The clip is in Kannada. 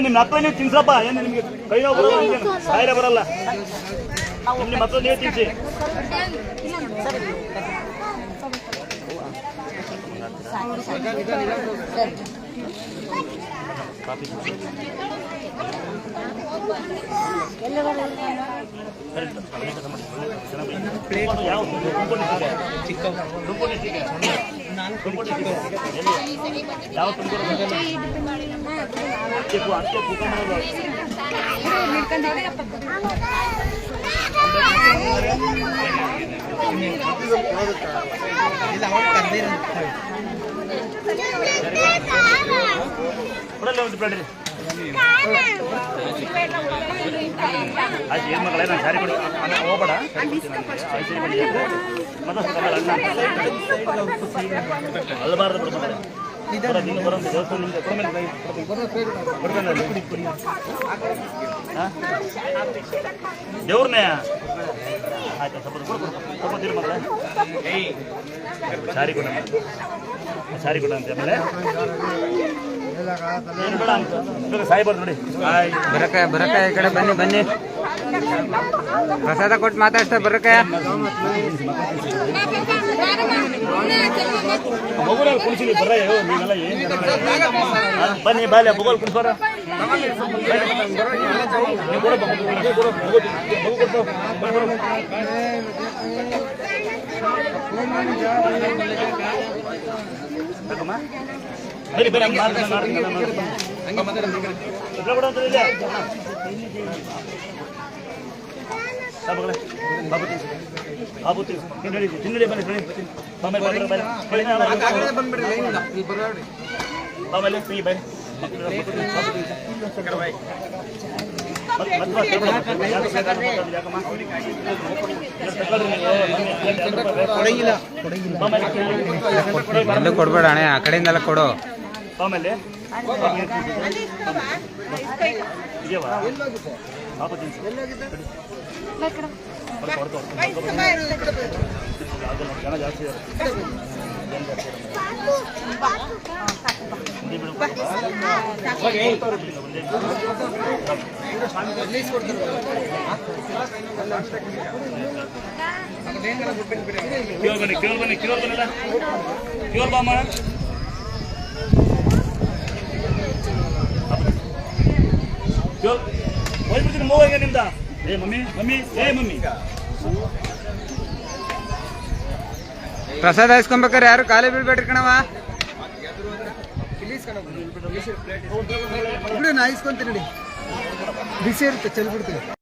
ನಿಮ್ಮ ಹತ್ರ ನೀವು ತಿನ್ಸಪ್ಪ. ಏನು ನಿಮ್ಗೆ ಕೈ ನೋವು ಬರಲ್ಲ, ಕಾಯಿಲೆ ಬರಲ್ಲ. ನಿಮ್ಮ ಹತ್ರ ನೀವು ತಿನ್ಸಿ. ಯಾವ ಆಯ್ತು ಏನು ಮಕ್ಕಳೇ ನಾನು ಸಾರಿ ಕೊಡಿ ಹೋಗ್ಬೇಡ. ಅಲ್ಲಬಾರ್ದು ದೇವ್ರನ್ನೇ ಆಯ್ತಾ ಸ್ವಲ್ಪ ತಿರು ಮಕ್ಕಳೇ. ಸಾರಿ ಕೊಡ ಸಾರಿ ಕೊಡ ಅಂತ ಆಮೇಲೆ ಏನು ಬೇಡ ಅಂತ ಸಾಯ್ಬಾರ್ದು ನೋಡಿ. ಬರಕಾಯ ಈ ಕಡೆ ಬನ್ನಿ ಬನ್ನಿ. ಪ್ರಸಾದ ಕೊಟ್ಟು ಮಾತಾಡ್ತಾ ಬರಕಾಯ. ಮಗುರಲ್ಲಿ ಕುಣಿಸಿ ಬರ್ರ ನೀವೆಲ್ಲ ಏನು ಬನ್ನಿ ಬಾಲ್ಯ ಮಗುಲ್ ಕುಣಿಸ್ಬಾರ. ಬರೀ ಬರೀ ಬಾಬು ತಿನ್ನಡಿ ತಿನ್ನಡಿ ಬನ್ನಿ ಆಮೇಲೆ ಫ್ರೀ ಬೈ ಎಲ್ಲೂ ಕೊಡ್ಬೇಡ ಅಣ್ಣ, ಆ ಕಡೆಯಿಂದೆಲ್ಲ ಕೊಡು. ಆಮೇಲೆ ಇದೆಯವಾ ಪಾಪ ತಿನ್ಸಿ ಜನ ಜಾಸ್ತಿ ಕ್ಯೂರ್ ಬನ್ನಿ ಕ್ಯೂರ್ ಬನ್ನಲ್ಲ ಕ್ಯೂರ್ ಬಾಮ ಕ್ಯೂರ್ ಹೋಗ್ಬಿಡ್ತೀನಿ ಮೂವಾಗ ನಿಮ್ದ. ಏ ಮಮ್ಮಿ ಮಮ್ಮಿ ಏ ಮಮ್ಮಿ ಪ್ರಸಾದ ಇಸ್ಕೊಂಬೇಕಾರೆ ಯಾರು ಖಾಲಿ ಬೀಳ್ಬೇಡ್ರಿ ಕಣವ. ನಾ ಇಸ್ಕೊಂತೀನಿ ಬಿಸಿ ಇರುತ್ತೆ ಚೆಲ್ ಬಿಡ್ತೀವಿ.